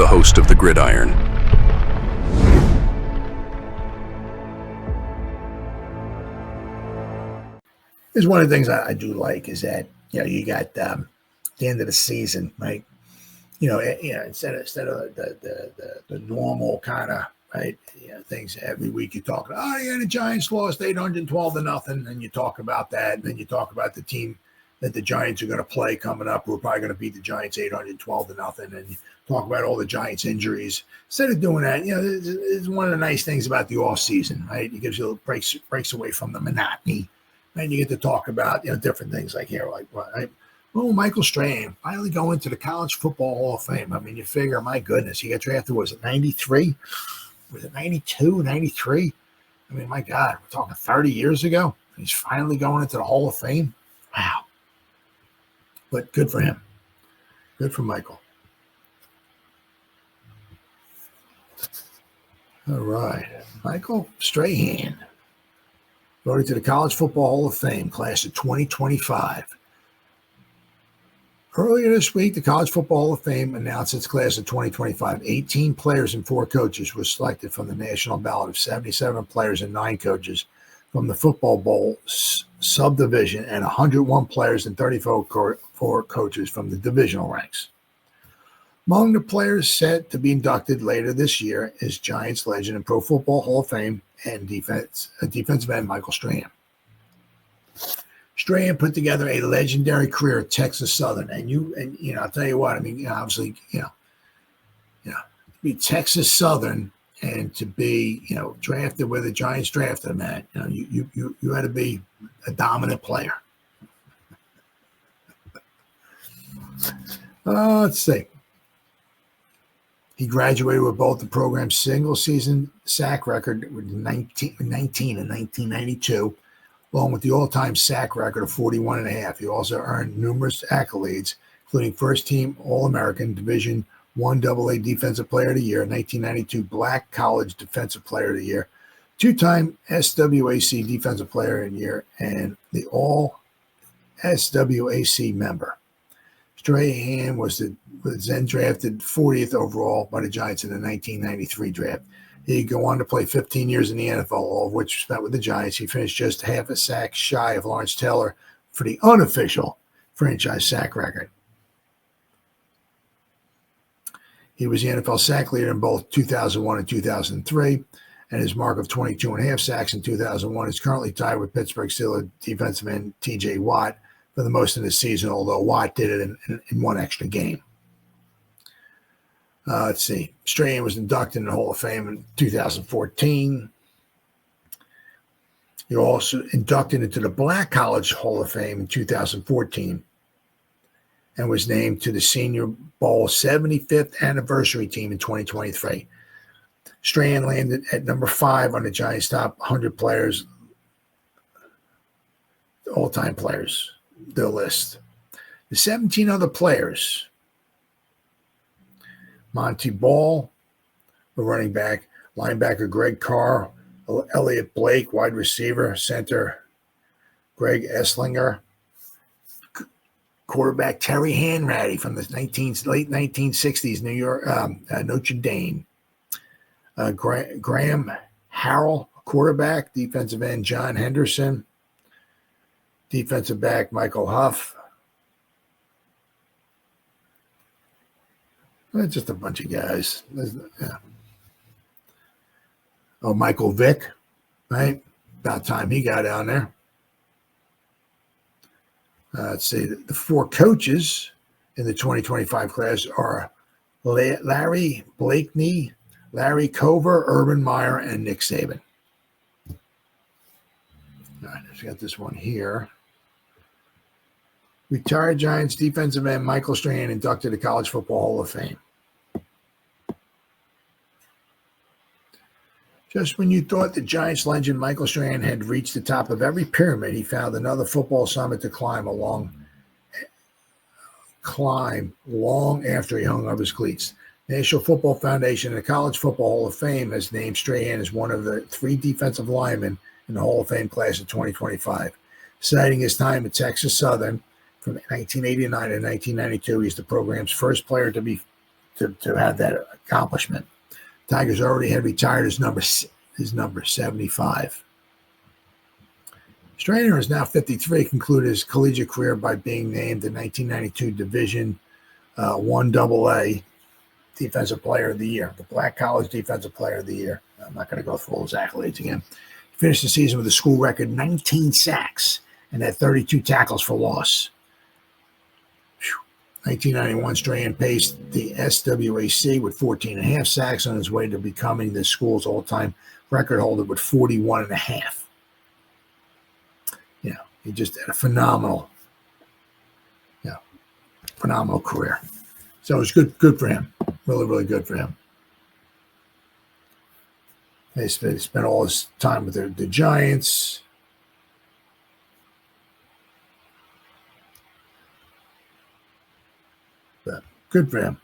host of the Gridiron. Here's one of the things I do like is that, you got the end of the season, right? Instead of the normal kind of, right, things every week you talk about, the Giants lost 812-0, and you talk about that, and then you talk about the team that the Giants are going to play coming up, who are probably going to beat the Giants 812-0, and you talk about all the Giants injuries. Instead of doing that, it's one of the nice things about the off season, right? It gives you breaks away from the monotony, and you get to talk about different things like here, like what, right? Oh, Michael Strahan finally going to the College Football Hall of Fame. I mean, you figure, my goodness, he got drafted, was it 93? Was it 92, 93? I mean, my God, we're talking 30 years ago. He's finally going into the Hall of Fame. Wow. But good for him. Good for Michael. All right. Michael Strahan voted to the College Football Hall of Fame, class of 2025. Earlier this week, the College Football Hall of Fame announced its class of 2025. 18 players and 4 coaches were selected from the national ballot of 77 players and 9 coaches from the Football Bowl subdivision, and 101 players and 34 coaches from the divisional ranks. Among the players set to be inducted later this year is Giants legend and Pro Football Hall of Fame and defensive end Michael Strahan. Strahan put together a legendary career at Texas Southern, and I'll tell you what, I mean, obviously, to be Texas Southern and to be, drafted where the Giants drafted him at, you had to be a dominant player. Let's see. He graduated with both the program's single-season sack record with 19 in 1992, along with the all-time sack record of 41.5. He also earned numerous accolades, including first-team All-American, Division I AA Defensive Player of the Year, 1992 Black College Defensive Player of the Year, 2-time SWAC Defensive Player of the Year, and the All-SWAC member. Strahan was then drafted 40th overall by the Giants in the 1993 draft. He'd go on to play 15 years in the NFL, all of which spent with the Giants. He finished just half a sack shy of Lawrence Taylor for the unofficial franchise sack record. He was the NFL sack leader in both 2001 and 2003, and his mark of 22.5 sacks in 2001 is currently tied with Pittsburgh Steelers defensive end T.J. Watt for the most in the season, although Watt did it in one extra game. Let's see. Strahan was inducted in the Hall of Fame in 2014. He also inducted into the Black College Hall of Fame in 2014 and was named to the Senior Bowl 75th anniversary team in 2023. Strahan landed at number 5 on the Giants' top 100 players, all-time players, their list. The 17 other players: Monty Ball, the running back, linebacker Greg Carr, Elliott Blake, wide receiver, center Greg Esslinger, quarterback Terry Hanratty from the late 1960s New York Notre Dame, Graham Harrell, quarterback, defensive end John Henderson, defensive back Michael Huff. Just a bunch of guys. Yeah. Oh, Michael Vick, right? About time he got down there. Let's see. The 4 coaches in the 2025 class are Larry Blakeney, Larry Cover, Urban Meyer, and Nick Saban. All right, I've got this one here. Retired Giants defensive end Michael Strahan inducted to the College Football Hall of Fame. Just when you thought the Giants legend Michael Strahan had reached the top of every pyramid, he found another football summit to climb long after he hung up his cleats. National Football Foundation and the College Football Hall of Fame has named Strahan as one of the 3 defensive linemen in the Hall of Fame class of 2025. Citing his time at Texas Southern from 1989 to 1992, he's the program's first player to to have that accomplishment. Tigers already had retired his number 75. Strahan is now 53, concluded his collegiate career by being named the 1992 Division One AA Defensive Player of the Year, the Black College Defensive Player of the Year. I'm not going to go through all his accolades again. He finished the season with a school record 19 sacks and had 32 tackles for loss. 1991, Strahan paced the SWAC with 14 and a half sacks on his way to becoming the school's all-time record holder with 41 and a half. You know, he just had a phenomenal career. So it was good for him. Really, really good for him. He spent all his time with the Giants. But good for him.